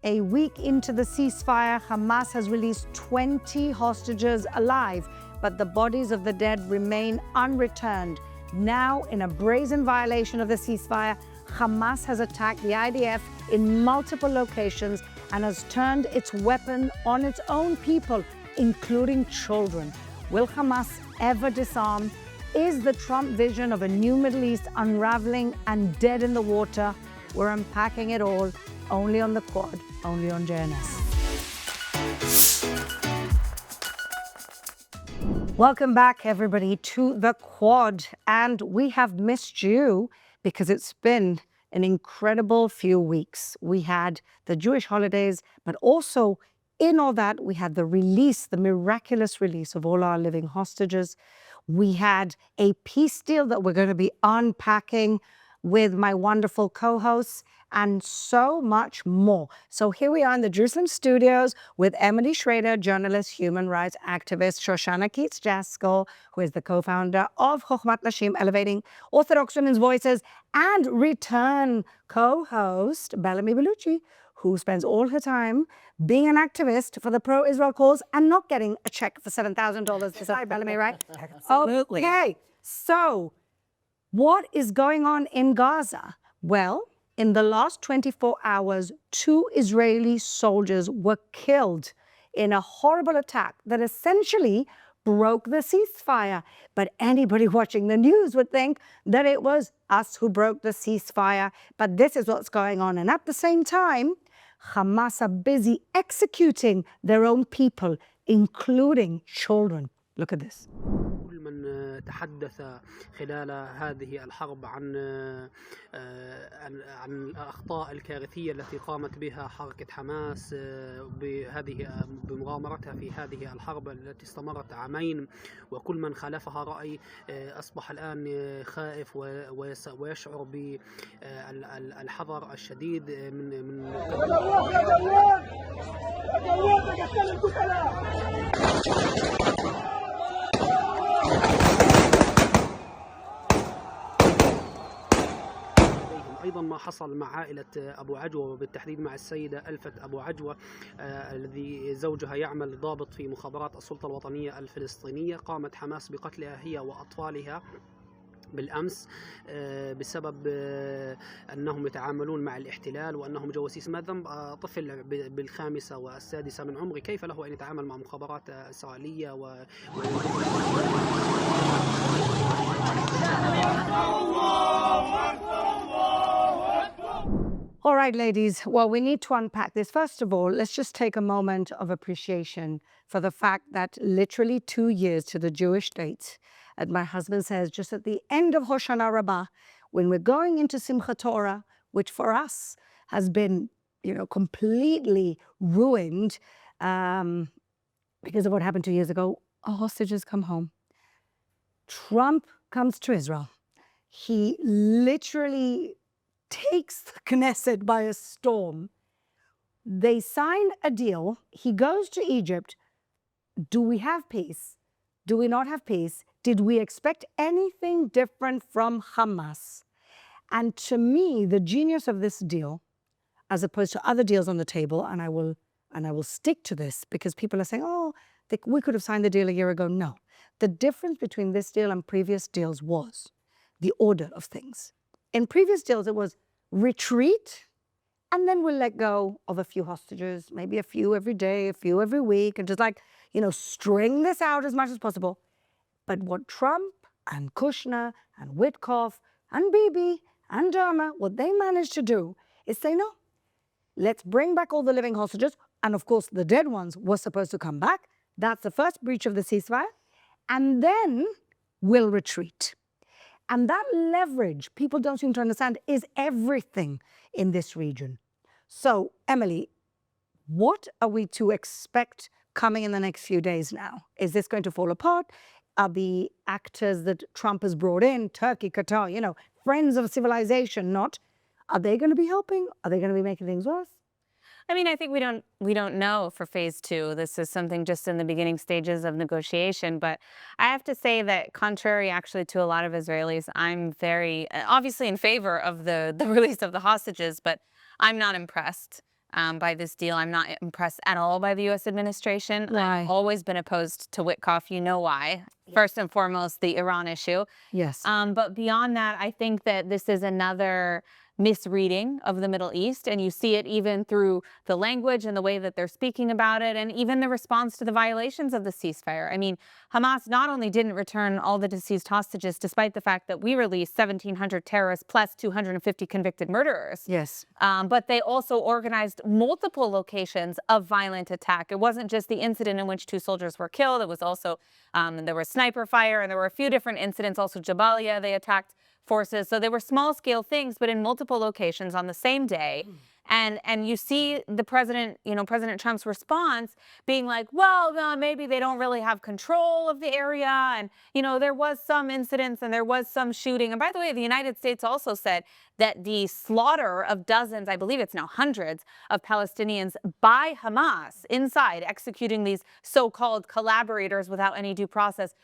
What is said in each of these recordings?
A week into the ceasefire, Hamas has released 20 hostages alive, but the bodies of the dead remain unreturned. Now, in a brazen violation of the ceasefire, Hamas has attacked the IDF in multiple locations and has turned its weapon on its own people, including children. Will Hamas ever disarm? Is the Trump vision of a new Middle East unraveling and dead in the water? We're unpacking it all, only on the Quad, only on JNS. Welcome back, everybody, to the Quad. And we have missed you because it's been an incredible few weeks. We had the Jewish holidays, but also in all that, we had the release, the miraculous release of all our living hostages. We had a peace deal that we're going to be unpacking with my wonderful co-hosts and so much more. So here we are in the Jerusalem studios with Emily Schrader, journalist, human rights activist, Shoshana Keats-Jaskol, who is the co-founder of Chokhmat Nashim, Elevating Orthodox Women's Voices, and return co-host Bellamy Bellucci, who spends all her time being an activist for the pro-Israel cause and not getting a check for $7,000 beside Bellamy, right? Absolutely. Okay, so what is going on in Gaza? Well, in the last 24 hours, 2 Israeli soldiers were killed in a horrible attack that essentially broke the ceasefire. But anybody watching the news would think that it was us who broke the ceasefire. But this is what's going on. And at the same time, Hamas are busy executing their own people, including children. Look at this. كل من تحدث خلال هذه الحرب عن الأخطاء الكارثية التي قامت بها حركة حماس بمغامرتها في هذه الحرب التي استمرت عامين، وكل من خالفها رأي أصبح الآن خائف ويشعر بالحذر الشديد من أيضا ما حصل مع عائلة أبو عجوة، وبالتحديد مع السيدة ألفت أبو عجوة الذي زوجها يعمل ضابط في مخابرات السلطة الوطنية الفلسطينية. قامت حماس بقتلها هي وأطفالها بالأمس بسبب أنهم يتعاملون مع الاحتلال وأنهم جواسيس. ما ذنب طفل بالخامسة والسادسة من عمره؟ كيف له أن يتعامل مع مخابرات إسرائيلية All right, ladies. Well, we need to unpack this. First of all, let's just take a moment of appreciation for the fact that literally 2 years to the Jewish state, and my husband says just at the end of Hoshana Rabbah, when we're going into Simchat Torah, which for us has been, completely ruined because of what happened 2 years ago, our hostages come home. Trump comes to Israel. He literally takes the Knesset by a storm. They sign a deal. He goes to Egypt. Do we have peace? Do we not have peace? Did we expect anything different from Hamas? And to me, the genius of this deal, as opposed to other deals on the table, and I will stick to this because people are saying, oh, we could have signed the deal a year ago. No. The difference between this deal and previous deals was the order of things. In previous deals, it was retreat, and then we'll let go of a few hostages, maybe a few every day, a few every week, and just string this out as much as possible. But what Trump and Kushner and Witkoff and Bibi and Derma, what they managed to do is say, no, let's bring back all the living hostages. And of course, the dead ones were supposed to come back. That's the first breach of the ceasefire. And then we'll retreat. And that leverage, people don't seem to understand, is everything in this region. So, Emily, what are we to expect coming in the next few days now? Is this going to fall apart? Are the actors that Trump has brought in, Turkey, Qatar, friends of civilization, are they going to be helping? Are they going to be making things worse? I mean, I think we don't know for phase 2. This is something just in the beginning stages of negotiation. But I have to say that contrary actually to a lot of Israelis, I'm very obviously in favor of the release of the hostages, but I'm not impressed by this deal. I'm not impressed at all by the U.S. administration. Why? I've always been opposed to Witkoff. You know why. First and foremost, the Iran issue. Yes. But beyond that, I think that this is another misreading of the Middle East, and you see it even through the language and the way that they're speaking about it, and even the response to the violations of the ceasefire. I mean, Hamas not only didn't return all the deceased hostages, despite the fact that we released 1,700 terrorists plus 250 convicted murderers. Yes. But they also organized multiple locations of violent attack. It wasn't just the incident in which 2 soldiers were killed. It was also, there was sniper fire, and there were a few different incidents. Also Jabalia, they attacked forces. So they were small scale things, but in multiple locations on the same day. And you see the president, President Trump's response being like, well, no, maybe they don't really have control of the area. And, there was some incidents and there was some shooting. And by the way, the United States also said that the slaughter of dozens, I believe it's now hundreds of Palestinians by Hamas inside executing these so-called collaborators without any due process.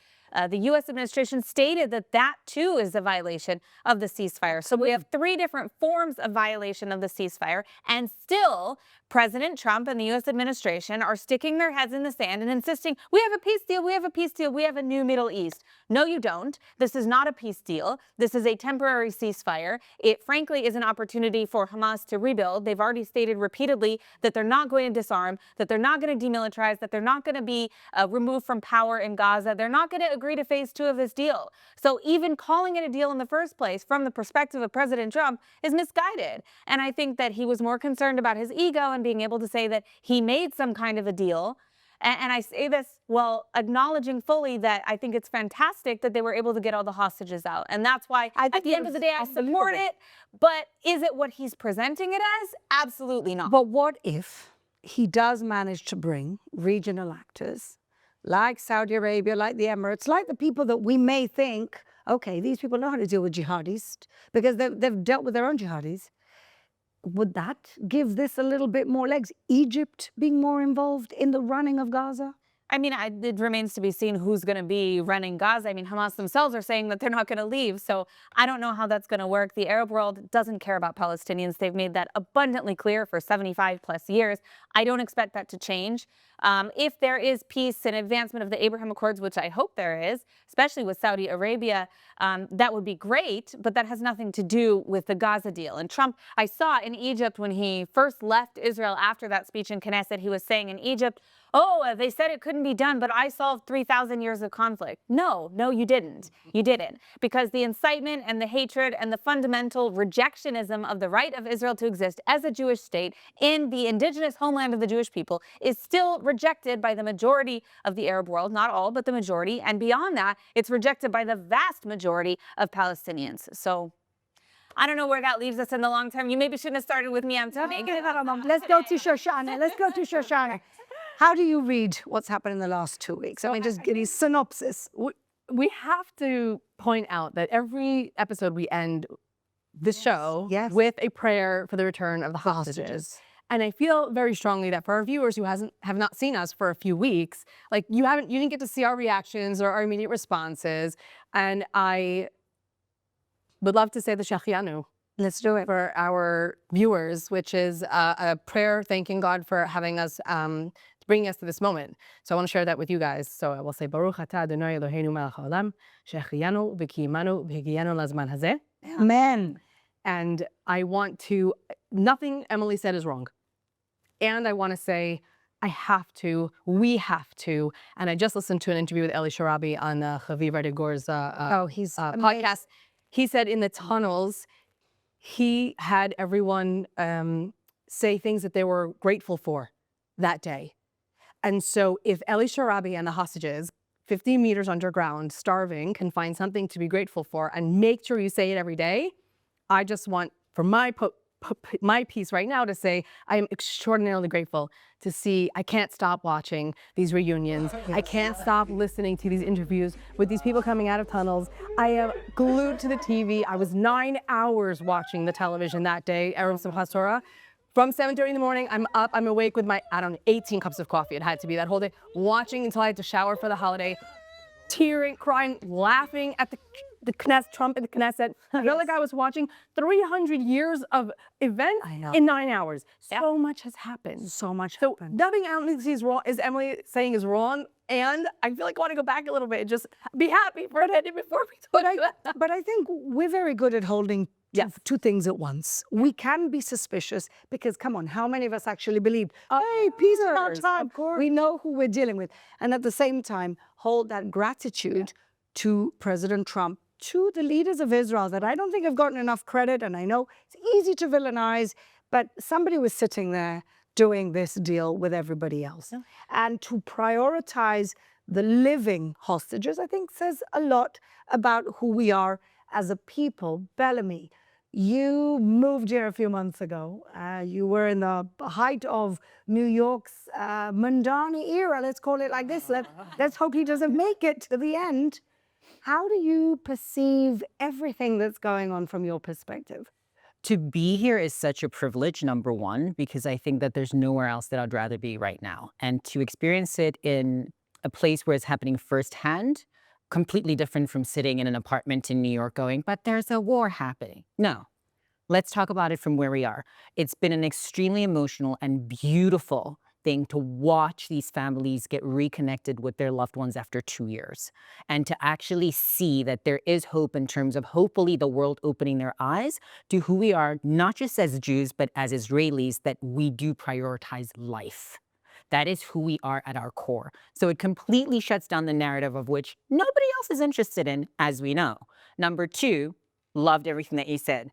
The U.S. administration stated that that, too, is a violation of the ceasefire. So we have 3 different forms of violation of the ceasefire, and still President Trump and the U.S. administration are sticking their heads in the sand and insisting, we have a peace deal, we have a peace deal, we have a new Middle East. No, you don't. This is not a peace deal. This is a temporary ceasefire. It, frankly, is an opportunity for Hamas to rebuild. They've already stated repeatedly that they're not going to disarm, that they're not going to demilitarize, that they're not going to be removed from power in Gaza. They're not going to agree to phase 2 of this deal. So even calling it a deal in the first place from the perspective of President Trump is misguided. And I think that he was more concerned about his ego and being able to say that he made some kind of a deal. And I say this while acknowledging fully that I think it's fantastic that they were able to get all the hostages out. And that's why at the end of the day, I support it. But is it what he's presenting it as? Absolutely not. But what if he does manage to bring regional actors like Saudi Arabia, like the Emirates, like the people that we may think, okay, these people know how to deal with jihadis because they've dealt with their own jihadis. Would that give this a little bit more legs? Egypt being more involved in the running of Gaza? I mean, it remains to be seen who's going to be running Gaza. I mean, Hamas themselves are saying that they're not going to leave. So I don't know how that's going to work. The Arab world doesn't care about Palestinians. They've made that abundantly clear for 75 plus years. I don't expect that to change. If there is peace and advancement of the Abraham Accords, which I hope there is, especially with Saudi Arabia, that would be great, but that has nothing to do with the Gaza deal. And Trump, I saw in Egypt when he first left Israel after that speech in Knesset, he was saying in Egypt, oh, they said it couldn't be done, but I solved 3,000 years of conflict. No, you didn't. You didn't. Because the incitement and the hatred and the fundamental rejectionism of the right of Israel to exist as a Jewish state in the indigenous homeland of the Jewish people is still rejected by the majority of the Arab world, not all, but the majority. And beyond that, it's rejected by the vast majority of Palestinians. So I don't know where that leaves us in the long term. You maybe shouldn't have started with me. I'm Let's go to Shoshana. Let's go to Shoshana. How do you read what's happened in the last 2 weeks? I mean, just give me a synopsis. We have to point out that every episode we end this show with a prayer for the return of the hostages. And I feel very strongly that for our viewers who have not seen us for a few weeks, like you didn't get to see our reactions or our immediate responses. And I would love to say the Shachianu. Let's do it. For our viewers, which is a prayer thanking God for having us, bringing us to this moment. So I want to share that with you guys. So I will say, Baruch atah Adonai Eloheinu melech haolam, shechianu v'kiyimanu v'higiyanu lazman hazeh. Amen. And I want to, nothing Emily said is wrong. And I want to say, we have to, and I just listened to an interview with Eli Sharabi on Chaviv Ardegor's podcast. He said in the tunnels, he had everyone say things that they were grateful for that day. And so if Eli Sharabi and the hostages, 50 meters underground, starving, can find something to be grateful for and make sure you say it every day, I just want, for my piece right now, to say I am extraordinarily grateful to see. I can't stop watching these reunions. I can't stop listening to these interviews with these people coming out of tunnels. I am glued to the TV. I was 9 hours watching the television that day, Erev Simchas Torah. From 7:30 in the morning, I'm up, I'm awake with my, 18 cups of coffee. It had to be that whole day, watching until I had to shower for the holiday, tearing, crying, laughing at the Knesset, Trump in the Knesset. I felt like I was watching 300 years of events I know. in 9 hours. So much has happened. So much So happened. nothing Emily sees wrong is Emily saying is wrong, and I feel like I want to go back a little bit and just be happy for a minute before we talk about that. But I think we're very good at holding two things at once. We can be suspicious because, come on, how many of us actually believed, hey, peace in our time? We know who we're dealing with. And at the same time, hold that gratitude to President Trump, to the leaders of Israel that I don't think have gotten enough credit. And I know it's easy to villainize, but somebody was sitting there doing this deal with everybody else. And to prioritize the living hostages, I think says a lot about who we are as a people. Bellamy, you moved here a few months ago. You were in the height of New York's Mandani era, let's call it like this. Let's hope he doesn't make it to the end. How do you perceive everything that's going on from your perspective? To be here is such a privilege, number one, because I think that there's nowhere else that I'd rather be right now. And to experience it in a place where it's happening firsthand, completely different from sitting in an apartment in New York going, but there's a war happening. No, let's talk about it from where we are. It's been an extremely emotional and beautiful thing to watch these families get reconnected with their loved ones after 2 years, and to actually see that there is hope in terms of hopefully the world opening their eyes to who we are, not just as Jews, but as Israelis, that we do prioritize life. That is who we are at our core. So it completely shuts down the narrative of which nobody else is interested in, as we know. Number two, loved everything that you said.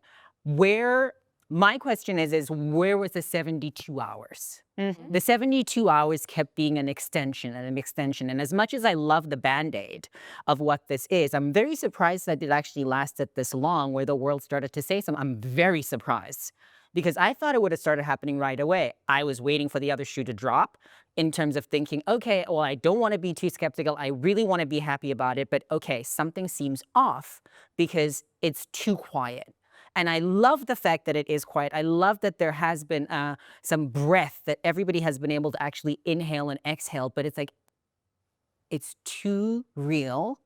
My question is where was the 72 hours? The 72 hours kept being an extension and an extension. And as much as I love the Band-Aid of what this is, I'm very surprised that it actually lasted this long where the world started to say something. I'm very surprised because I thought it would have started happening right away. I was waiting for the other shoe to drop in terms of thinking, okay, well, I don't want to be too skeptical. I really want to be happy about it. But okay, something seems off because it's too quiet. And I love the fact that it is quiet. I love that there has been some breath that everybody has been able to actually inhale and exhale. But it's like, it's too real.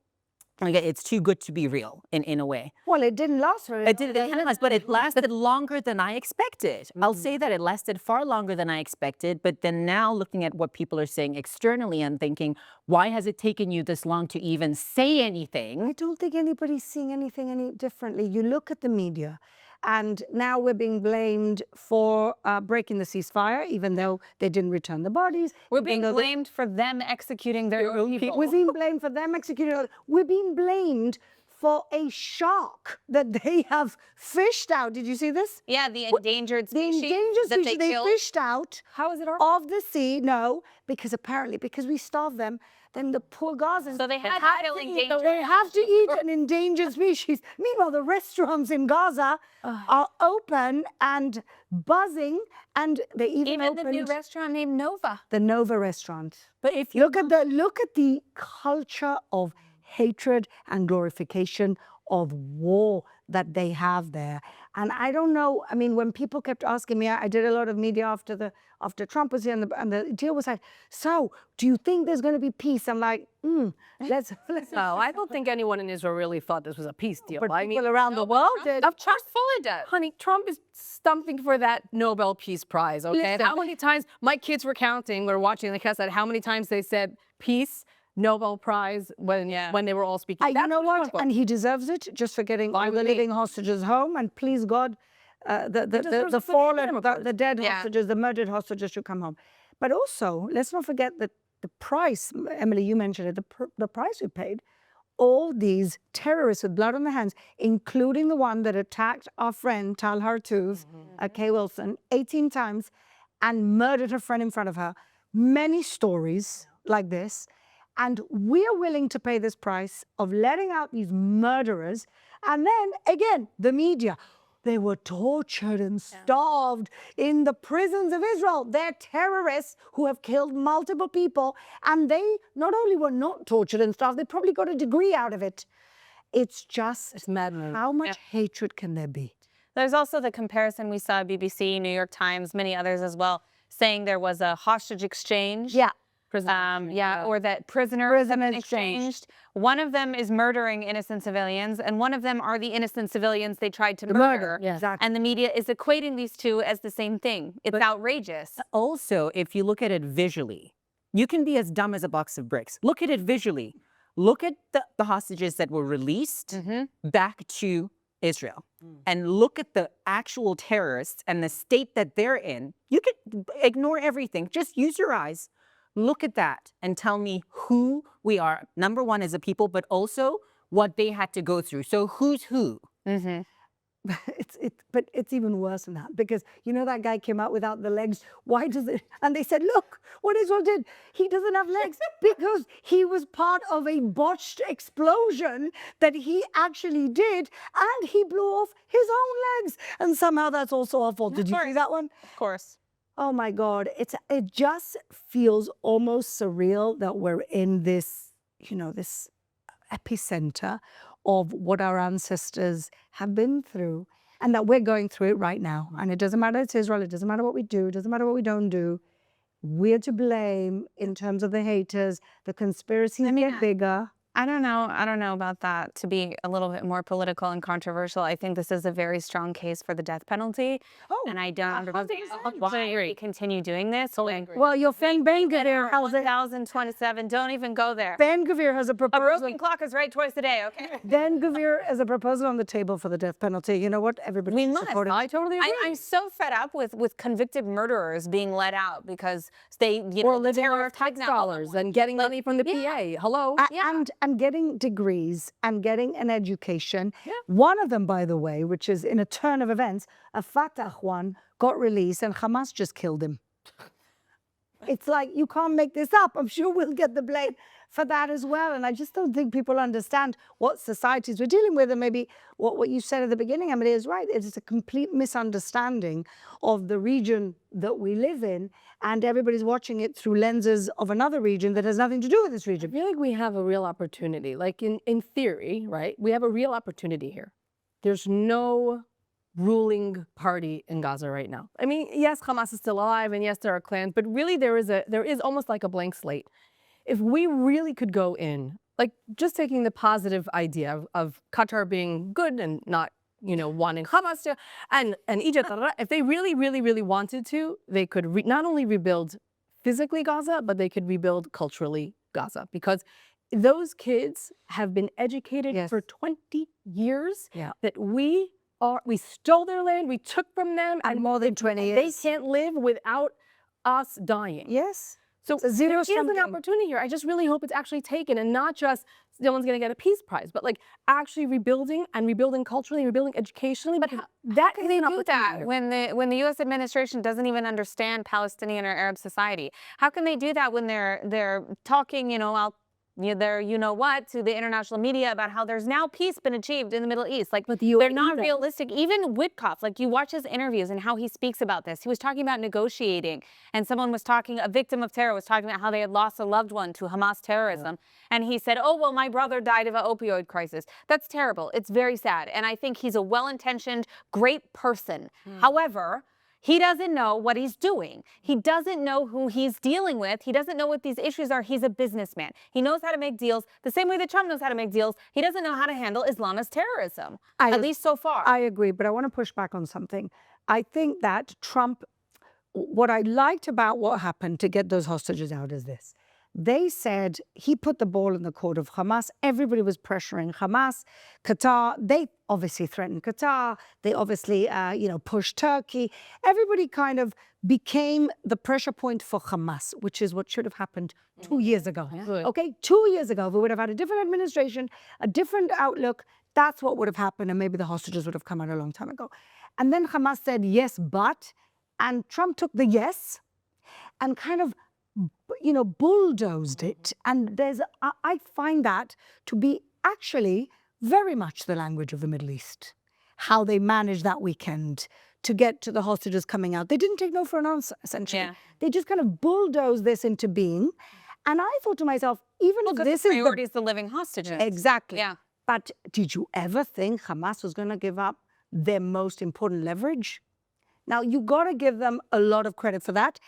Like, it's too good to be real in a way. Well, it didn't last very long. It didn't last, but it lasted longer than I expected. I'll say that it lasted far longer than I expected. But then now looking at what people are saying externally, I'm thinking, why has it taken you this long to even say anything? I don't think anybody's seeing anything any differently. You look at the media, and now we're being blamed for breaking the ceasefire, even though they didn't return the bodies. We're being blamed for them executing their own people. We're being blamed for them executing. We're being blamed for a shark that they have fished out. Did you see this? Yeah, the endangered The species endangered that species they they killed. fished out How is it our of the sea. No, because apparently, because we starved them, then the poor Gazans So they had to kill endangered they have to eat an endangered species. Meanwhile, the restaurants in Gaza are open and buzzing, and they even Even the opened new restaurant named Nova. the Nova restaurant. But if you Look at the culture of hatred and glorification of war that they have there. And I don't know, I mean, when people kept asking me, I did a lot of media after Trump was here, and the deal was like, so do you think there's going to be peace? I'm like, let's no, I don't think anyone in Israel really thought this was a peace deal. but I mean, people around the world did. of course, fully does. Honey, Trump is stumping for that Nobel Peace Prize, okay? Listen. How many times, my kids were counting, we were watching the cassette, how many times they said peace, Nobel Prize, when they were all speaking. You know what? And he deserves it just for getting all the living hostages home. And please God, the fallen, the dead hostages, the murdered hostages should come home. But also, let's not forget that the price, Emily, you mentioned it, the price we paid. All these terrorists with blood on their hands, including the one that attacked our friend Tal Hartouz, Kay Wilson, 18 times and murdered her friend in front of her. Many stories like this. And we're willing to pay this price of letting out these murderers. And then, again, the media. They were tortured and starved in the prisons of Israel. They're terrorists who have killed multiple people. And they not only were not tortured and starved, they probably got a degree out of it. It's just maddening. How much hatred can there be? There's also the comparison we saw BBC, New York Times, many others as well, saying there was a hostage exchange. Yeah. Or that prisoners have been exchanged. One of them is murdering innocent civilians, and one of them are the innocent civilians they tried to murder. Exactly. And the media is equating these two as the same thing. It's outrageous. Also, if you look at it visually, you can be as dumb as a box of bricks. Look at it visually. Look at the hostages that were released back to Israel, and look at the actual terrorists and the state that they're in. You can ignore everything. Just use your eyes. Look at that and tell me who we are, number one, as a people, but also what they had to go through. So who's who? But it's even worse than that, because you know that guy came out without the legs. Why does it? And they said, look what Israel did. He doesn't have legs because he was part of a botched explosion that he actually did, and he blew off his own legs. And somehow that's also our fault. Did you see that one? Of course. Oh my God! It just feels almost surreal that we're in this, this epicenter of what our ancestors have been through, and that we're going through it right now. And it doesn't matter it's Israel, it doesn't matter what we do, it doesn't matter what we don't do. We're to blame in terms of the haters. The conspiracies get bigger. I don't know about that, to be a little bit more political and controversial. I think this is a very strong case for the death penalty. And I don't understand why we continue doing this. Well, your friend Ben Gvir has 1027. Don't even go there. Ben Gvir has a A proposal. broken clock is right twice a day, okay? Ben Gvir has a proposal on the table for the death penalty. You know what? Everybody We should must. support it. I totally agree. I'm so fed up with convicted murderers being let out because they, or living on our terrorists tax dollars and getting money from the PA. Hello. And getting degrees and getting an education. One of them, by the way, which is in a turn of events, a Fatah one got released and Hamas just killed him. It's like, you can't make this up. I'm sure we'll get the blame for that as well. And I just don't think people understand what societies we're dealing with. And maybe what you said at the beginning, Emily, is right. It is a complete misunderstanding of the region that we live in. And everybody's watching it through lenses of another region that has nothing to do with this region. I feel like we have a real opportunity. Like in theory, right? We have a real opportunity here. There's no ruling party in Gaza right now. I mean, yes, Hamas is still alive, and yes, there are clans, but really there is almost like a blank slate. If we really could go in, like just taking the positive idea of Qatar being good and not, wanting Hamas to, and Egypt, if they really, really, really wanted to, they could not only rebuild physically Gaza, but they could rebuild culturally Gaza, because those kids have been educated for 20 years that we stole their land, we took from them, And more than 20 years. They can't live without us dying. Yes. So It's a zero there is sum an game. opportunity here. I just really hope it's actually taken, and not just no one's going to get a peace prize, but like actually rebuilding culturally, rebuilding educationally. But that How is can they an do that opportunity. when the U.S. administration doesn't even understand Palestinian or Arab society? How can they do that when they're talking, out there, to the international media about how there's now peace been achieved in the Middle East? Like, But the they're UAE not does. realistic. Even Witkoff, like, you watch his interviews and how he speaks about this. He was talking about negotiating, and a victim of terror was talking about how they had lost a loved one to Hamas terrorism. And he said, oh, well, my brother died of an opioid crisis. That's terrible. It's very sad. And I think he's a well-intentioned, great person. However, he doesn't know what he's doing. He doesn't know who he's dealing with. He doesn't know what these issues are. He's a businessman. He knows how to make deals the same way that Trump knows how to make deals. He doesn't know how to handle Islamist terrorism, at least so far. I agree, but I want to push back on something. I think that Trump, what I liked about what happened to get those hostages out is this. They said he put the ball in the court of Hamas. Everybody was pressuring Hamas. Qatar, they obviously threatened Qatar. They obviously, pushed Turkey. Everybody kind of became the pressure point for Hamas, which is what should have happened 2 years ago. Okay, 2 years ago, if we would have had a different administration, a different outlook, that's what would have happened, and maybe the hostages would have come out a long time ago. And then Hamas said, yes, but, and Trump took the yes and kind of bulldozed it. And I find that to be actually very much the language of the Middle East, how they managed that weekend to get to the hostages coming out. They didn't take no for an answer, essentially. Yeah. They just kind of bulldozed this into being. And I thought to myself, even if this the is priority is the living hostages. Exactly. Yeah. But did you ever think Hamas was going to give up their most important leverage? Now, you got to give them a lot of credit for that.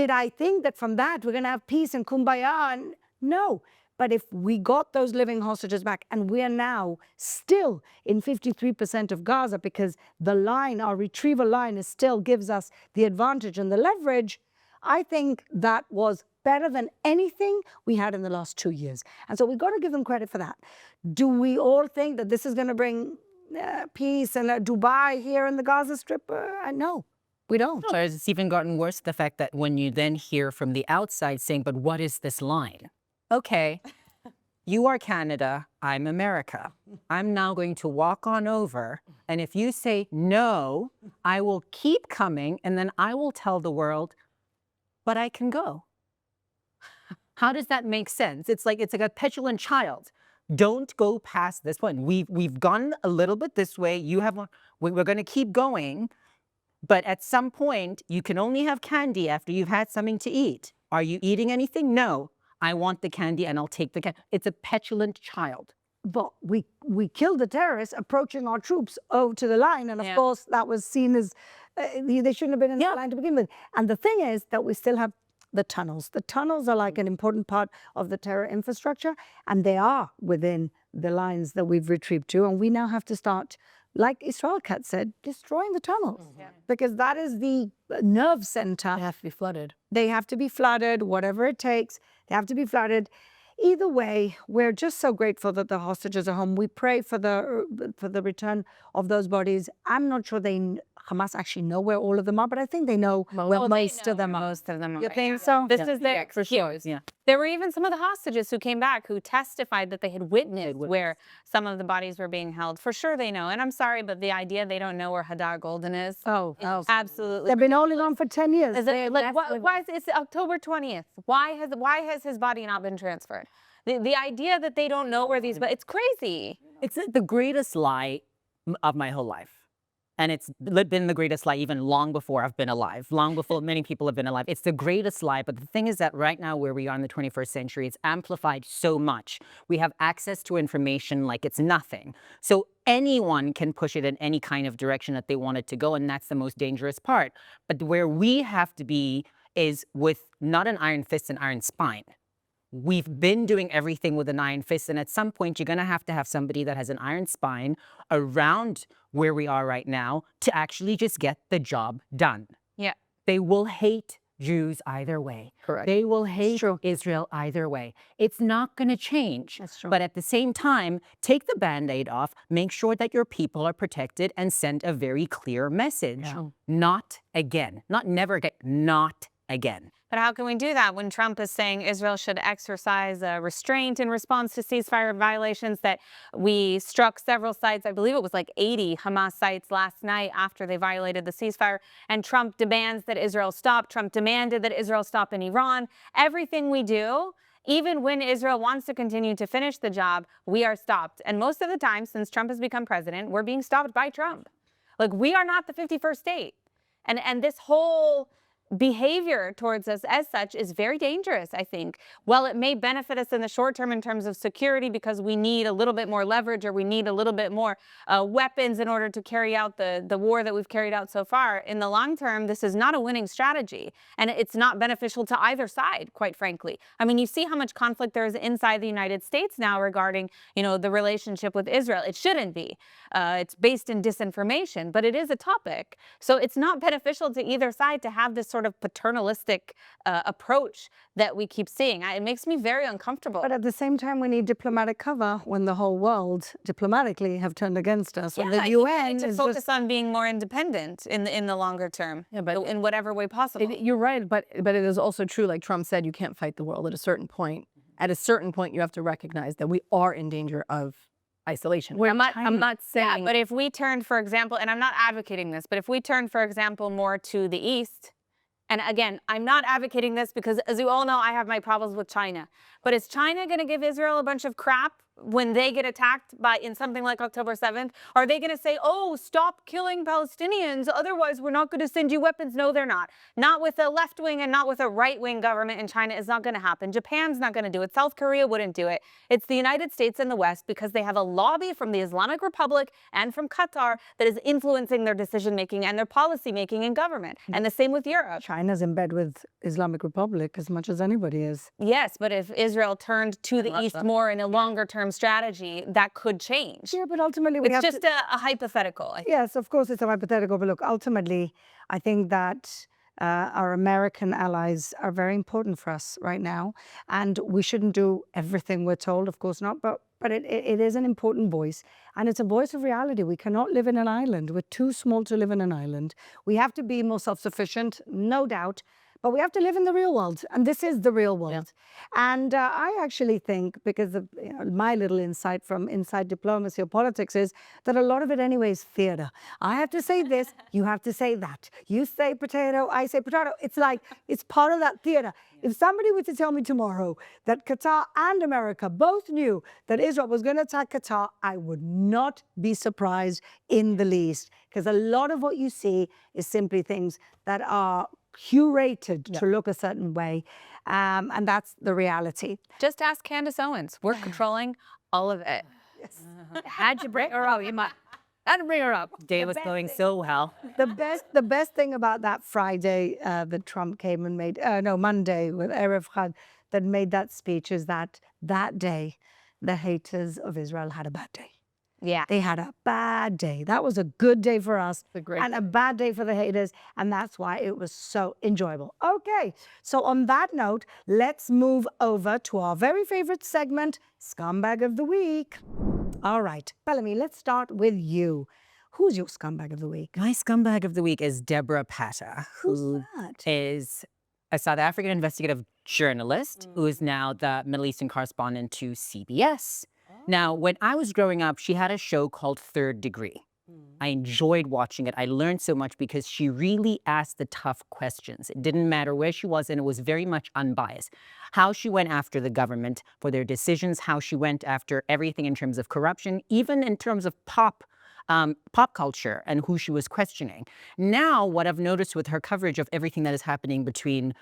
Did I think that from that we're going to have peace and kumbaya? And no. But if we got those living hostages back, and we are now still in 53% of Gaza because the line, our retrieval line, is still gives us the advantage and the leverage, I think that was better than anything we had in the last 2 years. And so we've got to give them credit for that. Do we all think that this is going to bring peace and Dubai here in the Gaza Strip? No, we don't. No, it's even gotten worse, the fact that when you then hear from the outside saying, but what is this line? Okay, you are Canada, I'm America. I'm now going to walk on over, and if you say no, I will keep coming, and then I will tell the world, but I can go. How does that make sense? It's like a petulant child. Don't go past this point. We've gone a little bit this way. We're going to keep going, but at some point, you can only have candy after you've had something to eat. Are you eating anything? No. I want the candy and I'll take the candy. It's a petulant child. But we killed the terrorists approaching our troops over to the line. And of course, that was seen as they shouldn't have been in the line to begin with. And the thing is that we still have the tunnels. The tunnels are like an important part of the terror infrastructure. And they are within the lines that we've retrieved to. And we now have to start, like Israel Katz said, destroying the tunnels. Because that is the nerve center. They have to be flooded. They have to be flooded, whatever it takes. They have to be flooded. Either way, we're just so grateful that the hostages are home. We pray for the return of those bodies. I'm not sure Hamas actually know where all of them are, but I think they know where most of them are. Most of them are. You think so? This is their For sure. Yeah. There were even some of the hostages who came back who testified that they had witnessed where some of the bodies were being held. For sure they know. And I'm sorry, but the idea they don't know where Hadar Golden is. Absolutely. They've been holding on for 10 years. Why is it's October 20th? Why has his body not been transferred? The idea that they don't know where these, but it's crazy. It's the greatest lie of my whole life. And it's been the greatest lie even long before I've been alive, long before many people have been alive. It's the greatest lie. But the thing is that right now, where we are in the 21st century, it's amplified so much. We have access to information like it's nothing. So anyone can push it in any kind of direction that they want it to go. And that's the most dangerous part. But where we have to be is with not an iron fist and iron spine. We've been doing everything with an iron fist, and at some point you're going to have somebody that has an iron spine around where we are right now to actually just get the job done. Yeah. They will hate Jews either way. Correct. They will hate Israel either way. It's not going to change. That's true. But at the same time, take the Band-Aid off, make sure that your people are protected, and send a very clear message. Yeah. Not again. Not never again. Not again. But how can we do that when Trump is saying Israel should exercise restraint in response to ceasefire violations, that we struck several sites, I believe it was like 80 Hamas sites last night after they violated the ceasefire, and Trump demands that Israel stop. Trump demanded that Israel stop in Iran. Everything we do, even when Israel wants to continue to finish the job, we are stopped. And most of the time, since Trump has become president, we're being stopped by Trump. Like, we are not the 51st state. And this whole behavior towards us as such is very dangerous, I think. While it may benefit us in the short term in terms of security because we need a little bit more leverage or we need a little bit more weapons in order to carry out the war that we've carried out so far, in the long term, this is not a winning strategy. And it's not beneficial to either side, quite frankly. I mean, you see how much conflict there is inside the United States now regarding, the relationship with Israel. It shouldn't be. It's based in disinformation, but it is a topic. So it's not beneficial to either side to have this sort of paternalistic approach that we keep seeing. It makes me very uncomfortable. But at the same time, we need diplomatic cover when the whole world diplomatically have turned against us. When the UN to is focus on being more independent in the longer term, but in whatever way possible. You're right, but it is also true, like Trump said, you can't fight the world at a certain point. At a certain point, you have to recognize that we are in danger of isolation. I'm not saying... Yeah, but if we turn, for example, and I'm not advocating this, but if we turn, for example, more to the east, and again, I'm not advocating this because, as you all know, I have my problems with China. But is China going to give Israel a bunch of crap when they get attacked in something like October 7th? Are they going to say, oh, stop killing Palestinians, otherwise we're not going to send you weapons? No, they're not. Not with a left-wing and not with a right-wing government in China. Is not going to happen. Japan's not going to do it. South Korea wouldn't do it. It's the United States and the West, because they have a lobby from the Islamic Republic and from Qatar that is influencing their decision-making and their policy-making in government. And the same with Europe. China's in bed with Islamic Republic as much as anybody is. Yes, but if Israel turned to the east more in a longer-term strategy, that could change. Yeah, but ultimately we It's have just to... a hypothetical. I think. Yes, of course it's a hypothetical, but look, ultimately, I think that our American allies are very important for us right now, and we shouldn't do everything we're told, of course not, but it is an important voice, and it's a voice of reality. We cannot live in an island. We're too small to live in an island. We have to be more self-sufficient, no doubt, but we have to live in the real world, and this is the real world. And I actually think, because of my little insight from inside diplomacy or politics, is that a lot of it anyway is theater. I have to say this, you have to say that. You say potato, I say potato. It's like, it's part of that theater. If somebody were to tell me tomorrow that Qatar and America both knew that Israel was going to attack Qatar, I would not be surprised in the least, because a lot of what you see is simply things that are curated to look a certain way, and that's the reality. Just ask Candace Owens. We're controlling all of it. Had you bring her up, you might. Had to bring her up. Day was going so well. The best thing about that Friday that Trump came and made, Monday with Erev Chag, that made that speech is that day, the haters of Israel had a bad day. Yeah. They had a bad day. That was a good day for us and a bad day for the haters. And that's why it was so enjoyable. Okay, so on that note, let's move over to our very favorite segment, Scumbag of the Week. All right, Bellamy, let's start with you. Who's your Scumbag of the Week? My scumbag of the week is Deborah Patta, Who's who that? is a South African investigative journalist who is now the Middle Eastern correspondent to CBS. Now, when I was growing up, she had a show called Third Degree. I enjoyed watching it. I learned so much because she really asked the tough questions. It didn't matter where she was, and it was very much unbiased. How she went after the government for their decisions, how she went after everything in terms of corruption, even in terms of pop culture and who she was questioning. Now, what I've noticed with her coverage of everything that is happening between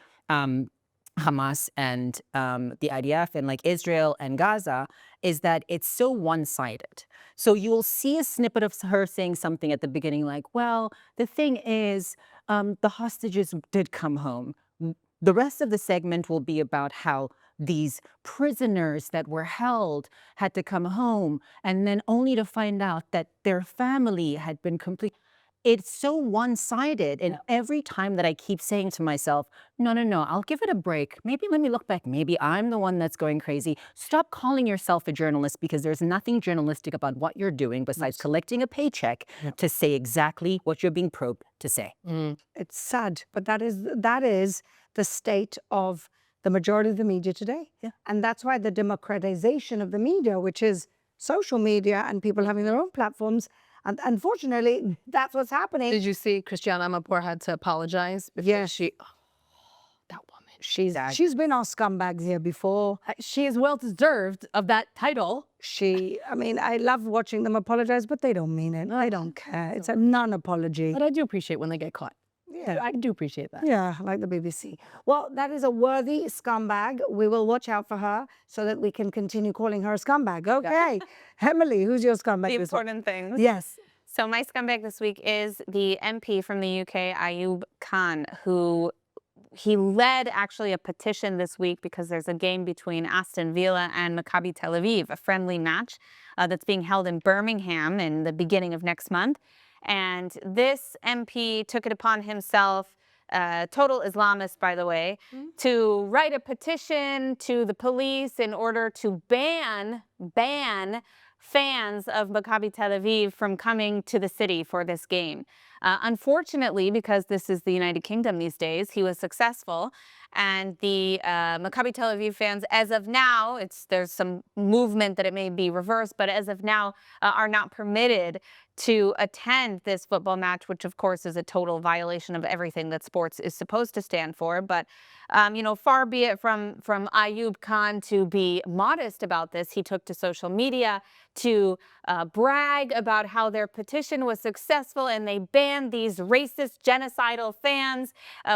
Hamas and the IDF and like Israel and Gaza is that it's so one-sided. So you will see a snippet of her saying something at the beginning like, well, the thing is, the hostages did come home. The rest of the segment will be about how these prisoners that were held had to come home, and then only to find out that their family had been complete. It's so one-sided, and every time that I keep saying to myself, no, I'll give it a break. Maybe let me look back. Maybe I'm the one that's going crazy. Stop calling yourself a journalist, because there's nothing journalistic about what you're doing besides collecting a paycheck to say exactly what you're being probed to say. It's sad, but that is the state of the majority of the media today. And that's why the democratization of the media, which is social media and people having their own platforms, and unfortunately, that's what's happening. Did you see Christiane Amanpour had to apologize? Yes. That woman. She's been our scumbags here before. She is well deserved of that title. I love watching them apologize, but they don't mean it. They don't care. It's a non-apology. But I do appreciate when they get caught. Yeah. I do appreciate that. Yeah, like the BBC. Well, that is a worthy scumbag. We will watch out for her so that we can continue calling her a scumbag. Okay. Emily, who's your scumbag? The important things. Yes. So my scumbag this week is the MP from the UK, Ayub Khan, who he led actually a petition this week because there's a game between Aston Villa and Maccabi Tel Aviv, a friendly match that's being held in Birmingham in the beginning of next month. And this MP took it upon himself, total Islamist, by the way, to write a petition to the police in order to ban fans of Maccabi Tel Aviv from coming to the city for this game. Unfortunately, because this is the United Kingdom these days, he was successful. And the Maccabi Tel Aviv fans, as of now, there's some movement that it may be reversed, but as of now, are not permitted to attend this football match, which of course is a total violation of everything that sports is supposed to stand for. But far be it from Ayub Khan to be modest about this. He took to social media to brag about how their petition was successful and they banned these racist, genocidal fans.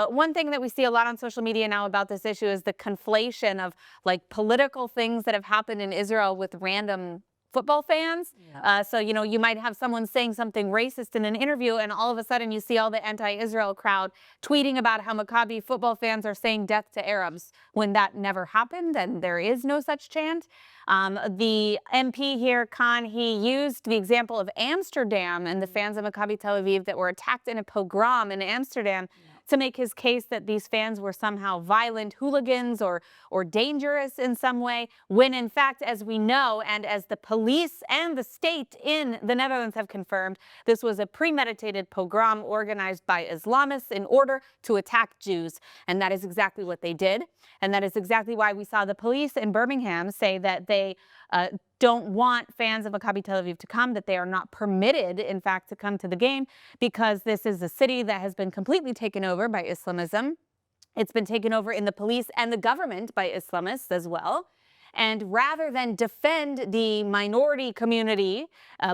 One thing that we see a lot on social media now about this issue is the conflation of like political things that have happened in Israel with random football fans. So, you might have someone saying something racist in an interview and all of a sudden you see all the anti-Israel crowd tweeting about how Maccabi football fans are saying death to Arabs when that never happened and there is no such chant. The MP here, Khan, he used the example of Amsterdam and the fans of Maccabi Tel Aviv that were attacked in a pogrom in Amsterdam to make his case that these fans were somehow violent hooligans or dangerous in some way, when in fact, as we know, and as the police and the state in the Netherlands have confirmed, this was a premeditated pogrom organized by Islamists in order to attack Jews. And that is exactly what they did. And that is exactly why we saw the police in Birmingham say that they don't want fans of Maccabi Tel Aviv to come, that they are not permitted, in fact, to come to the game because this is a city that has been completely taken over by Islamism. It's been taken over in the police and the government by Islamists as well. And rather than defend the minority community,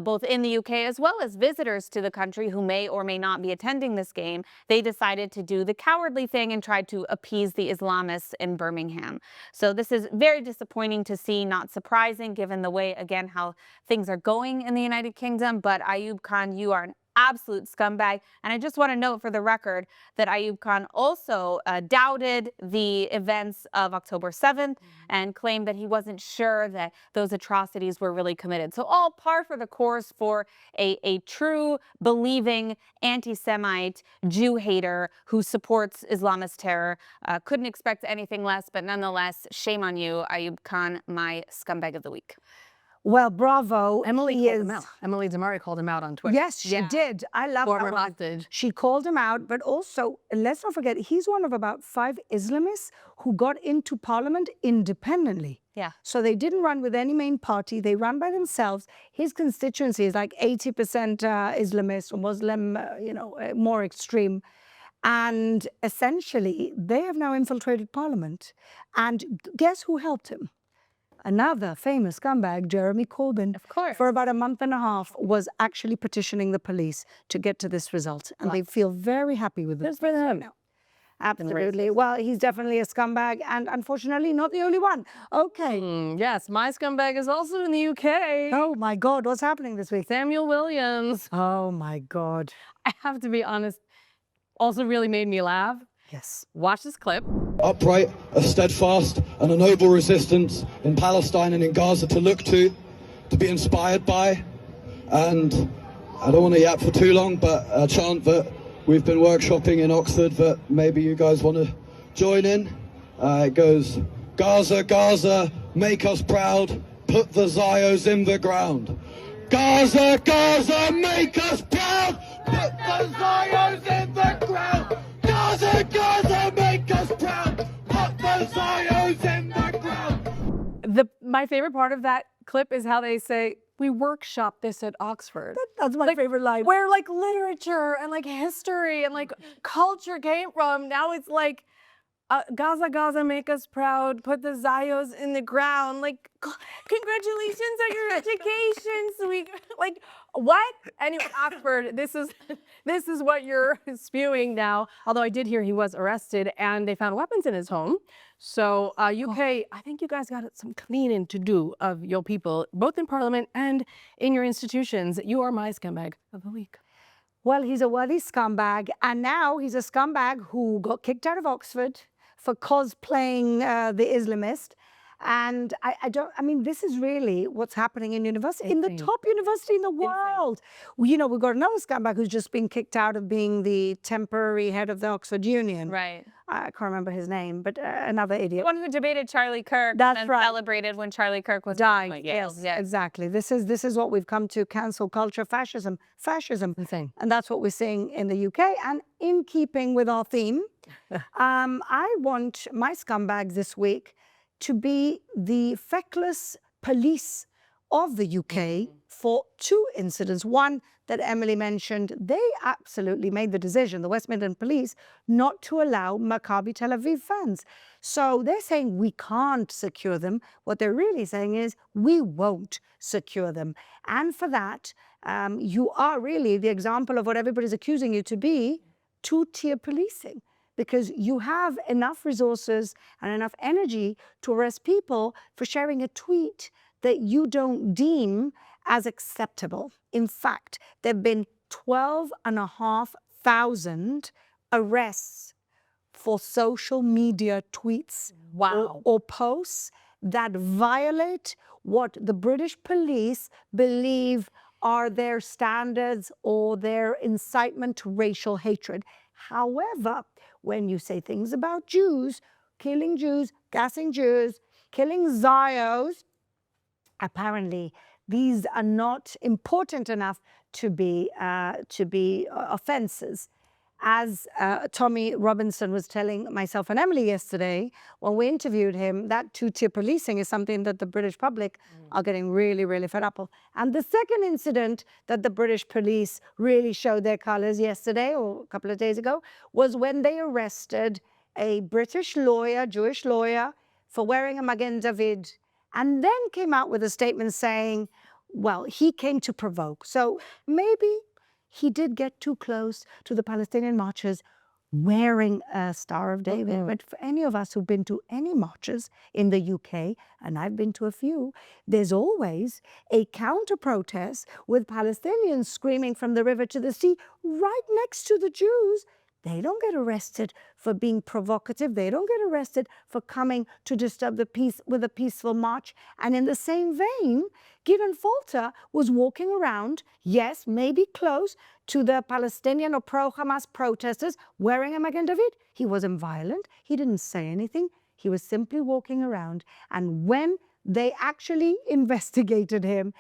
both in the UK as well as visitors to the country who may or may not be attending this game, they decided to do the cowardly thing and tried to appease the Islamists in Birmingham. So this is very disappointing to see, not surprising given the way, again, how things are going in the United Kingdom. But Ayub Khan, you are an absolute scumbag. And I just want to note for the record that Ayub Khan also doubted the events of October 7th and claimed that he wasn't sure that those atrocities were really committed. So all par for the course for a true believing anti-Semite Jew hater who supports Islamist terror. Couldn't expect anything less, but nonetheless, shame on you, Ayub Khan, my scumbag of the week. Well, bravo. Emily called him out. Emily Damari called him out on Twitter. Yes, she did. I love Former that one. hostage. She called him out, but also, let's not forget, he's one of about 5 Islamists who got into parliament independently. Yeah. So they didn't run with any main party. They ran by themselves. His constituency is like 80% Islamist or Muslim, more extreme. And essentially, they have now infiltrated parliament. And guess who helped him? Another famous scumbag, Jeremy Corbyn, Of course. for about a month and a half, was actually petitioning the police to get to this result. And they feel very happy with this. Good for them. Now. Absolutely. Well, he's definitely a scumbag and unfortunately not the only one. Okay. Yes, my scumbag is also in the UK. Oh my God, what's happening this week? Samuel Williams. Oh my God. I have to be honest, also really made me laugh. Yes. Watch this clip. Upright, a steadfast and a noble resistance in Palestine and in Gaza to look to be inspired by. And I don't want to yap for too long, but a chant that we've been workshopping in Oxford that maybe you guys want to join in. It goes, Gaza, Gaza, make us proud, put the Zios in the ground. Gaza, Gaza, make us proud, put the Zios in the ground. Gaza, Gaza, make us proud, put the Zios in the ground. My favorite part of that clip is how they say, we workshop this at Oxford. That's my favorite line. Where like literature and like history and like culture came from. Now it's like, Gaza, Gaza, make us proud, put the Zios in the ground. Like, congratulations on your education, sweet. Like, what? Anyway, Oxford, this is what you're spewing now. Although I did hear he was arrested and they found weapons in his home. So UK, I think you guys got some cleaning to do of your people, both in Parliament and in your institutions. You are my scumbag of the week. Well, he's a worthy scumbag, and now he's a scumbag who got kicked out of Oxford for cosplaying the Islamist. And I mean, this is really what's happening in university, in the top university in the world. We've got another scumbag who's just been kicked out of being the temporary head of the Oxford Union. Right. I can't remember his name, but another idiot. One who debated Charlie Kirk That's right. Celebrated when Charlie Kirk was dying. Yes, Exactly. This is what we've come to: cancel culture, fascism. Insane. And that's what we're seeing in the UK. And in keeping with our theme, I want my scumbag this week to be the feckless police of the UK for 2 incidents. One that Emily mentioned, they absolutely made the decision, the West Midland Police, not to allow Maccabi Tel Aviv fans. So they're saying we can't secure them. What they're really saying is we won't secure them. And for that, you are really the example of what everybody's accusing you to be, 2-tier policing. Because you have enough resources and enough energy to arrest people for sharing a tweet that you don't deem as acceptable. In fact, there have been 12,500 arrests for social media tweets or posts that violate what the British police believe are their standards or their incitement to racial hatred. However, when you say things about Jews, killing Jews, gassing Jews, killing Zios, apparently these are not important enough to be offenses. As Tommy Robinson was telling myself and Emily yesterday, when we interviewed him, that 2-tier policing is something that the British public are getting really, really fed up of. And the second incident that the British police really showed their colors yesterday or a couple of days ago was when they arrested a British lawyer, Jewish lawyer, for wearing a Magen David, and then came out with a statement saying, well, he came to provoke. So maybe he did get too close to the Palestinian marchers wearing a Star of David. But for any of us who've been to any marches in the UK, and I've been to a few, there's always a counter-protest with Palestinians screaming from the river to the sea right next to the Jews. They don't get arrested for being provocative. They don't get arrested for coming to disturb the peace with a peaceful march. And in the same vein, Gideon Falter was walking around, yes, maybe close to the Palestinian or pro-Hamas protesters wearing a Magen David. He wasn't violent. He didn't say anything. He was simply walking around. And when they actually investigated him,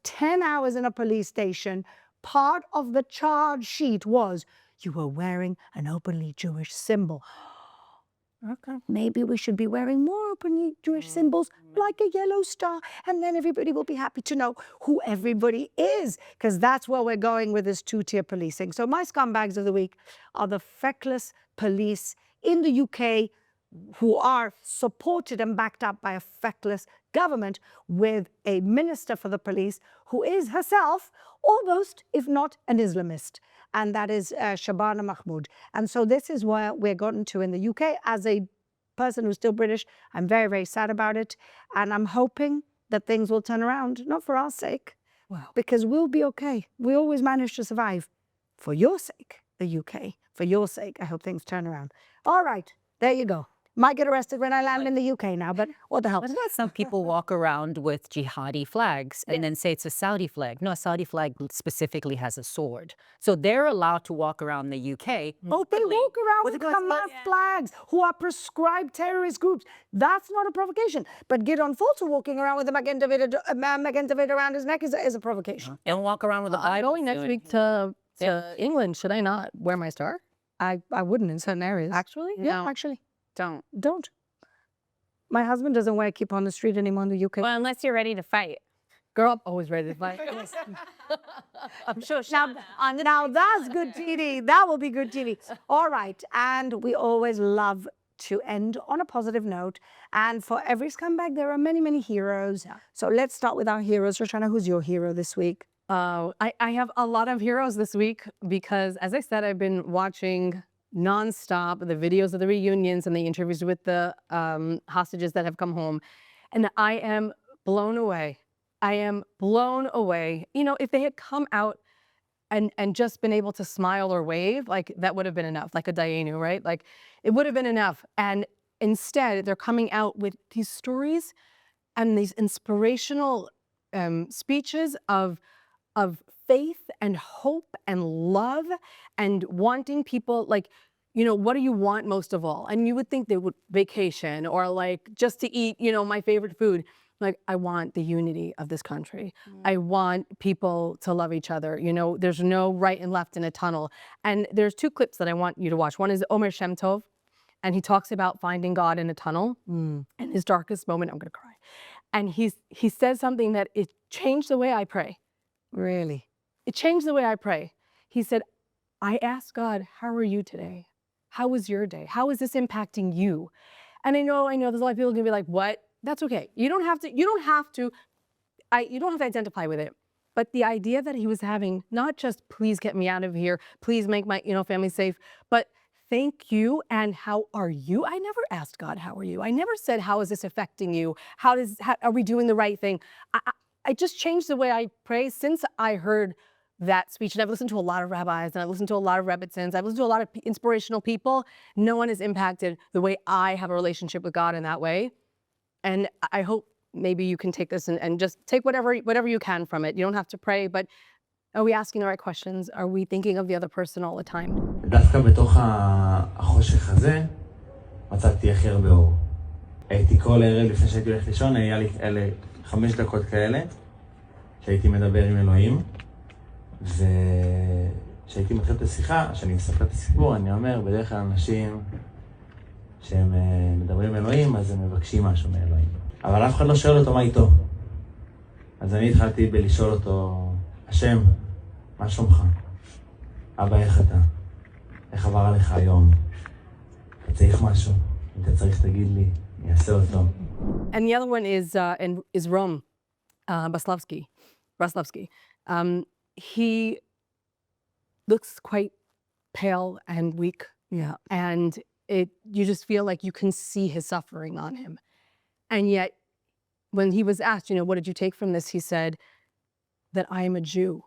10 hours in a police station, part of the charge sheet was, you were wearing an openly Jewish symbol. Okay. Maybe we should be wearing more openly Jewish symbols, like a yellow star, and then everybody will be happy to know who everybody is, because that's where we're going with this 2-tier policing. So my scumbags of the week are the feckless police in the UK who are supported and backed up by a feckless government with a minister for the police who is herself almost, if not an Islamist. And that is Shabana Mahmood. And so this is where we're gotten to in the UK. As a person who's still British, I'm very, very sad about it. And I'm hoping that things will turn around, not for our sake, because we'll be okay. We always manage to survive. For your sake, the UK, for your sake, I hope things turn around. All right, there you go. Might get arrested when I land in the UK now, but what the hell? What about some people walk around with jihadi flags and then say it's a Saudi flag? No, a Saudi flag specifically has a sword. So they're allowed to walk around the UK. Oh, they walk around with Hamas flags who are prescribed terrorist groups. That's not a provocation. But Gideon Falter walking around with a Magen David around his neck is a provocation. And walk around with a Bible. Going next week to England. Should I not wear my star? I wouldn't in certain areas. Actually? Yeah, actually. Don't. My husband doesn't wear keep on the street anymore in the UK. Well, unless you're ready to fight. Girl, I'm always ready to fight. I'm sure. Now that's good TV. That will be good TV. All right. And we always love to end on a positive note. And for every scumbag, there are many, many heroes. Yeah. So let's start with our heroes. Roshana, who's your hero this week? I have a lot of heroes this week because, as I said, I've been watching nonstop the videos of the reunions and the interviews with the hostages that have come home. And I am blown away. I am blown away. You know, if they had come out and just been able to smile or wave, like that would have been enough, like a Dayenu, right? Like it would have been enough. And instead, they're coming out with these stories and these inspirational speeches of faith and hope and love and wanting people, like, you know, what do you want most of all? And you would think they would vacation or like just to eat, you know, my favorite food. Like, I want the unity of this country. I want people to love each other. You know, there's no right and left in a tunnel. And there's 2 clips that I want you to watch. One is Omer Shem Tov, and he talks about finding God in a tunnel. And his darkest moment, I'm gonna cry. And he said something that it changed the way I pray. Really? It changed the way I pray. He said, I asked God, how are you today? How was your day? How is this impacting you? And I know there's a lot of people gonna be like, what? That's okay. You don't have to identify with it. But the idea that he was having, not just please get me out of here, please make my family safe, but thank you and how are you? I never asked God, how are you? I never said, how is this affecting you? How are we doing the right thing? I just changed the way I pray since I heard that speech. And I've listened to a lot of rabbis and I've listened to a lot of rebbitzins. I've listened to a lot of inspirational people. No one has impacted the way I have a relationship with God in that way. And I hope maybe you can take this and just take whatever you can from it. You don't have to pray, but are we asking the right questions? Are we thinking of the other person all the time? דווקא בתוך החושך הזה מצאתי הכי הרבה אור. הייתי כל ערב לפני שהייתי הולך לישון, היה לי אלה 5 דקות כאלה שהייתי מדבר עם אלוהים, וכשהייתי מתחיל את השיחה, כשאני מספר את הסיפור, אני אומר, בדרך כלל אנשים שהם מדברים עם אלוהים, אז הם מבקשים משהו מאלוהים. אבל אף אחד לא שואל אותו מה איתו. אז אני התחלתי בלשאול אותו, השם, מה שלומך? אבא, איך אתה? איך עבר עליך היום? אתה צריך משהו? אם אתה צריך תגיד לי, אני אעשה אותו. And the other one is Rom Braslovsky. He looks quite pale and weak. Yeah. And you just feel like you can see his suffering on him. And yet, when he was asked, what did you take from this? He said that I am a Jew.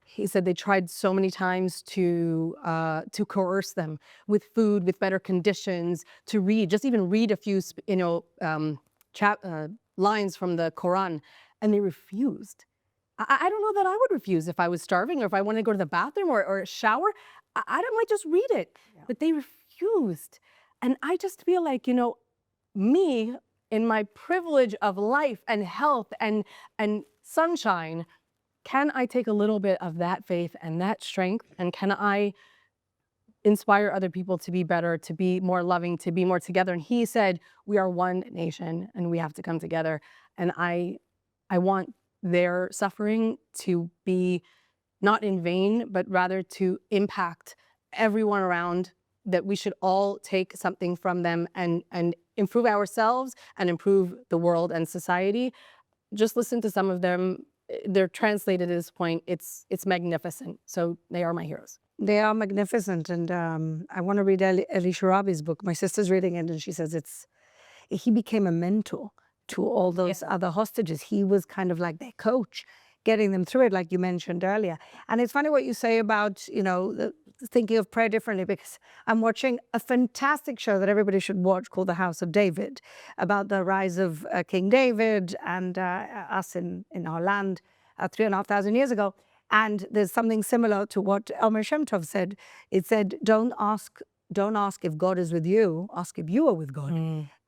He said they tried so many times to coerce them with food, with better conditions, to read, just even read a few, lines from the Quran, and they refused. I don't know that I would refuse if I was starving or if I wanted to go to the bathroom or shower. I might just read it, but they refused. And I just feel like, me, in my privilege of life and health and sunshine, can I take a little bit of that faith and that strength, and can I inspire other people to be better, to be more loving, to be more together? And he said, we are one nation and we have to come together. And I want their suffering to be not in vain, but rather to impact everyone around, that we should all take something from them and improve ourselves and improve the world and society. Just listen to some of them. They're translated at this point. It's magnificent. So they are my heroes. They are magnificent. And I want to read Eli Sharabi's book. My sister's reading it, and she says he became a mentor to all those other hostages. He was kind of like their coach, getting them through it, like you mentioned earlier. And it's funny what you say about, thinking of prayer differently, because I'm watching a fantastic show that everybody should watch called The House of David, about the rise of King David and us in our land 3,500 years ago. And there's something similar to what Elmer Shem Tov said. It said, don't ask if God is with you, ask if you are with God.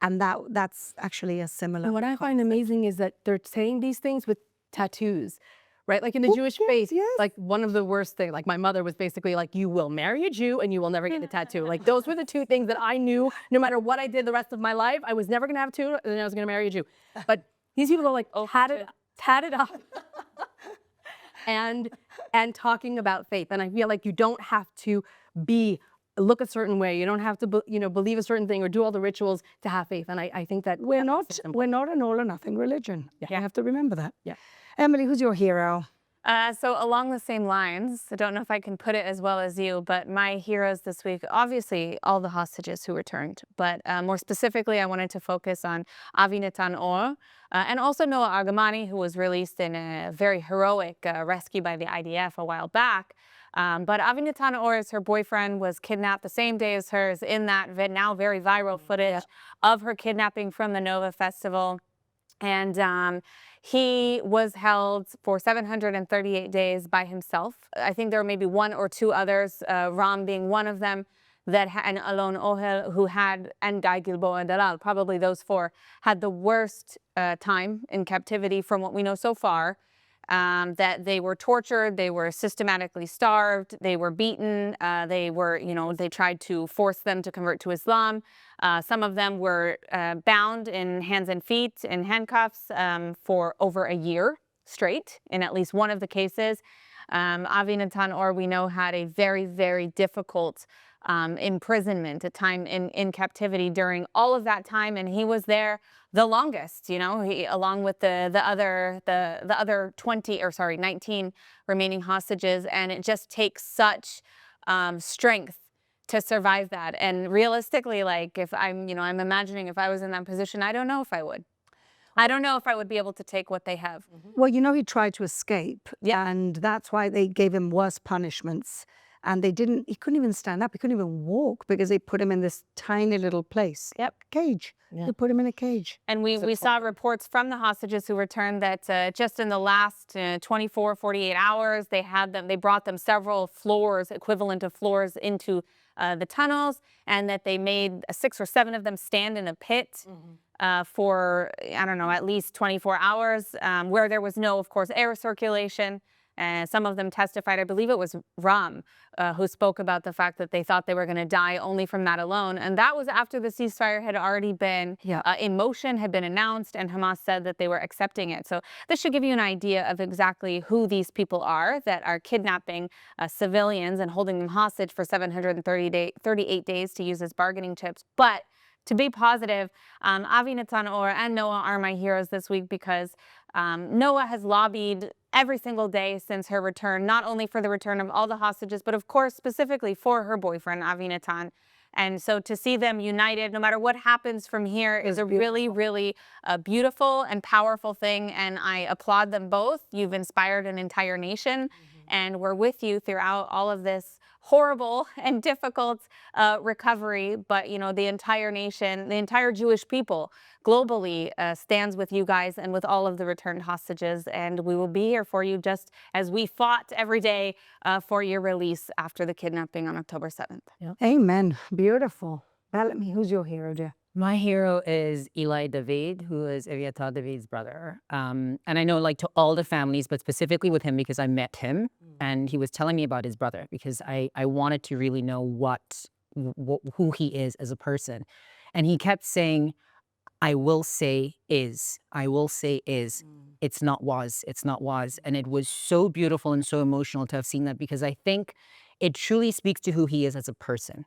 And that's actually a similar. And what I find amazing is that they're saying these things with tattoos, right? Like in the Jewish faith, like one of the worst things, like my mother was basically like, you will marry a Jew and you will never get a tattoo. Like those were the two things that I knew, no matter what I did the rest of my life, I was never gonna have two, and then I was gonna marry a Jew. But these people are like tatted up and talking about faith. And I feel like you don't have to look a certain way. You don't have to, believe a certain thing or do all the rituals to have faith. And I think that we're not an all or nothing religion. Yeah. You have to remember that. Yeah. Emily, who's your hero? So along the same lines, I don't know if I can put it as well as you, but my heroes this week, obviously all the hostages who returned, but more specifically, I wanted to focus on Avi Natan Or, and also Noah Argamani, who was released in a very heroic rescue by the IDF a while back. But Avi Natan Or, her boyfriend, was kidnapped the same day as hers in that now very viral footage of her kidnapping from the Nova Festival. And he was held for 738 days by himself. I think there were maybe one or two others, Ram being one of them, and Alon Ohel, and Guy Gilboa Dalal, probably those four, had the worst time in captivity from what we know so far. that they were tortured, they were systematically starved, they were beaten, they were, they tried to force them to convert to Islam. Some of them were bound in hands and feet in handcuffs for over a year straight in at least one of the cases. Avi Natan Or, we know, had a very, very difficult imprisonment, a time in captivity during all of that time, and he was there the longest, along with the other 19 remaining hostages, and it just takes such strength to survive that. And realistically, like, if I'm imagining if I was in that position, I don't know if I would. I don't know if I would be able to take what they have. Well, he tried to escape, and that's why they gave him worse punishments. And he couldn't even stand up. He couldn't even walk because they put him in this tiny little place. Cage. They put him in a cage. And we saw reports from the hostages who returned that just in the last 24, 48 hours, they brought them several floors, equivalent of floors, into the tunnels, and that they made 6 or 7 of them stand in a pit for, I don't know, at least 24 hours, where there was no, of course, air circulation. And some of them testified, I believe it was Ram, who spoke about the fact that they thought they were going to die only from that alone. And that was after the ceasefire had already been in motion, had been announced, and Hamas said that they were accepting it. So this should give you an idea of exactly who these people are that are kidnapping civilians and holding them hostage for 738 days to use as bargaining chips. But to be positive, Avi Natan Or and Noah are my heroes this week because Noah has lobbied every single day since her return, not only for the return of all the hostages, but of course specifically for her boyfriend, Avi Natan. And so to see them united, no matter what happens from here, is a really, really beautiful and powerful thing. And I applaud them both. You've inspired an entire nation, and we're with you throughout all of this horrible and difficult recovery. But, the entire nation, the entire Jewish people globally stands with you guys and with all of the returned hostages. And we will be here for you just as we fought every day for your release after the kidnapping on October 7th. Amen. Beautiful. Bellamy, who's your hero, dear? My hero is Eli David, who is Eviatar David's brother. And I know, like, to all the families, but specifically with him because I met him and he was telling me about his brother because I wanted to really know who he is as a person. And he kept saying, I will say is, it's not was. And it was so beautiful and so emotional to have seen that because I think it truly speaks to who he is as a person.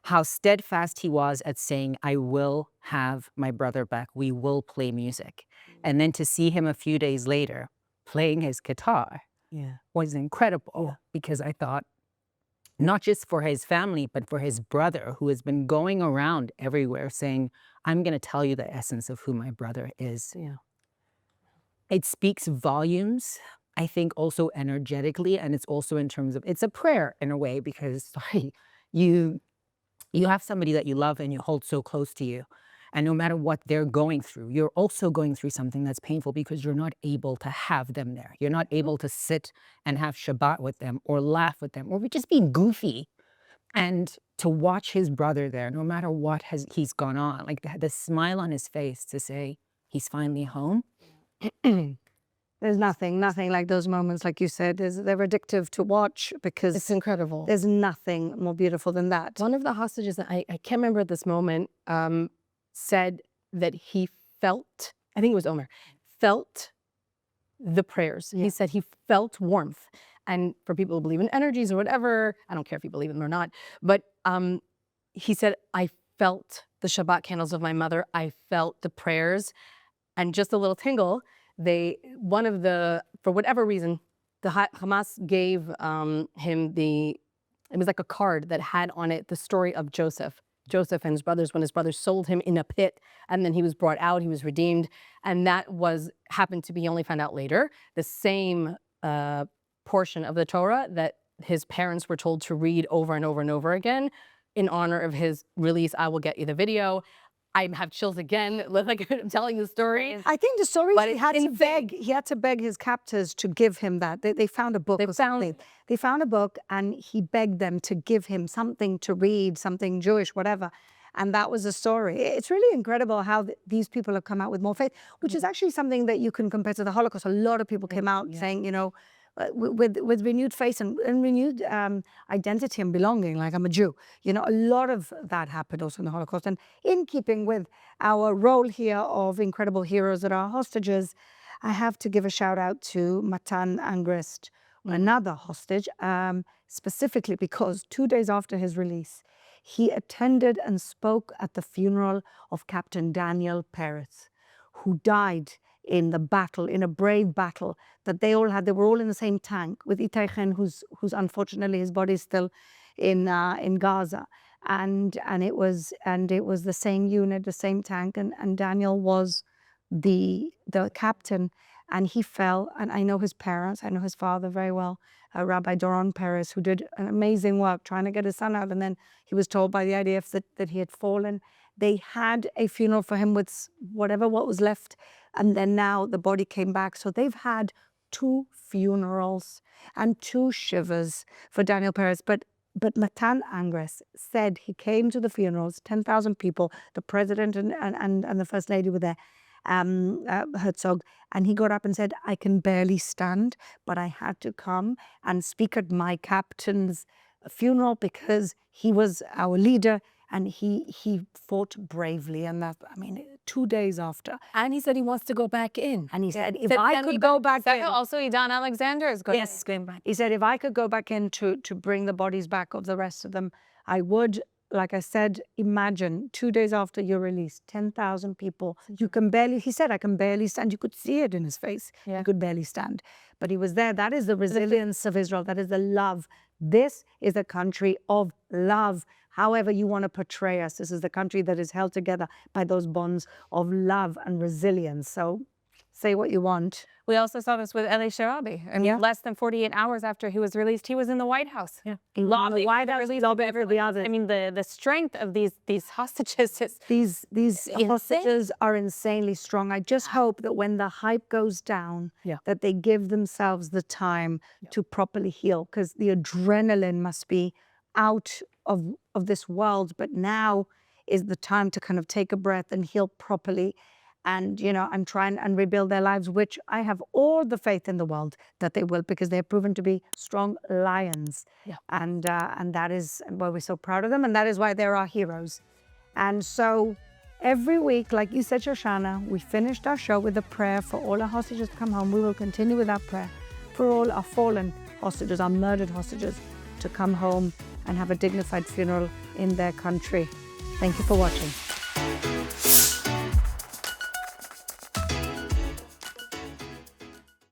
How steadfast he was at saying, I will have my brother back. We will play music. And then to see him a few days later playing his guitar was incredible because I thought, not just for his family, but for his brother who has been going around everywhere saying, I'm going to tell you the essence of who my brother is. It speaks volumes, I think, also energetically, and it's also in terms of, it's a prayer in a way because you have somebody that you love and you hold so close to you. And no matter what they're going through, you're also going through something that's painful because you're not able to have them there. You're not able to sit and have Shabbat with them or laugh with them or just be goofy. And to watch his brother there, no matter what he's gone on, like the smile on his face to say he's finally home. There's nothing like those moments, like you said. They're addictive to watch because It's incredible. there's nothing more beautiful than that. One of the hostages, I can't remember at this moment, said that he felt, I think it was Omer, felt the prayers. He said he felt warmth. And for people who believe in energies or whatever, I don't care if you believe in them or not, but he said, I felt the Shabbat candles of my mother. I felt the prayers. And just a little tingle, for whatever reason, the Hamas gave him it was like a card that had on it the story of Joseph and his brothers, when his brothers sold him in a pit, and then he was brought out, he was redeemed. And that happened to be, he only found out later, the same portion of the Torah that his parents were told to read over and over and over again in honor of his release. I will get you the video. I have chills again, like I'm telling the story. I think the story But he it's had to insane. beg. He had to beg his captors to give him that. They found a book. They found a book, and he begged them to give him something to read, something Jewish, whatever. And that was the story. It's really incredible how these people have come out with more faith, which is actually something that you can compare to the Holocaust. A lot of people came out saying, you know, with renewed faith and renewed identity and belonging, like I'm a Jew. You know, a lot of that happened also in the Holocaust. And in keeping with our role here of incredible heroes that are hostages, I have to give a shout out to Matan Angrist, another hostage, specifically because 2 days after his release, he attended and spoke at the funeral of Captain Daniel Peretz, who died in the battle, in a brave battle that they all had. They were all in the same tank with Itai Chen, who's unfortunately his body is still in Gaza, and it was the same unit, the same tank, and Daniel was the captain, and he fell. And I know his parents, I know his father very well, Rabbi Doron Peres, who did an amazing work trying to get his son out, and then he was told by the IDF that he had fallen. They had a funeral for him with what was left, and then now the body came back. So they've had 2 funerals and 2 shivers for Daniel Peres. But Matan Angrist said he came to the funerals, 10,000 people, the president and the first lady were there, Herzog, and he got up and said, I can barely stand, but I had to come and speak at my captain's funeral because he was our leader. And he fought bravely, and that, I mean, 2 days after. And he said he wants to go back in. And he said, if I could go back in. Also, Idan Alexander is going back. He said, if I could go back in to bring the bodies back of the rest of them, I would. Like I said, imagine 2 days after your release, 10,000 people. You can barely, he said, I can barely stand. You could see it in his face. Yeah. He could barely stand. But he was there. That is the resilience of Israel. That is the love. This is a country of love. However you want to portray us, this is the country that is held together by those bonds of love and resilience. So say what you want. We also saw this with Eli Sharabi. And less than 48 hours after he was released, he was in the White House. Yeah. The White House, I mean, the strength of these hostages is... These hostages are insanely strong. I just hope that when the hype goes down, that they give themselves the time to properly heal, because the adrenaline must be out of this world. But now is the time to kind of take a breath and heal properly, and and try and rebuild their lives, which I have all the faith in the world that they will, because they're proven to be strong lions. And that is why we're so proud of them, and that is why they're our heroes. And so every week, like you said, Shoshana, we finished our show with a prayer for all our hostages to come home. We will continue with that prayer for all our fallen hostages, our murdered hostages, to come home and have a dignified funeral in their country. Thank you for watching.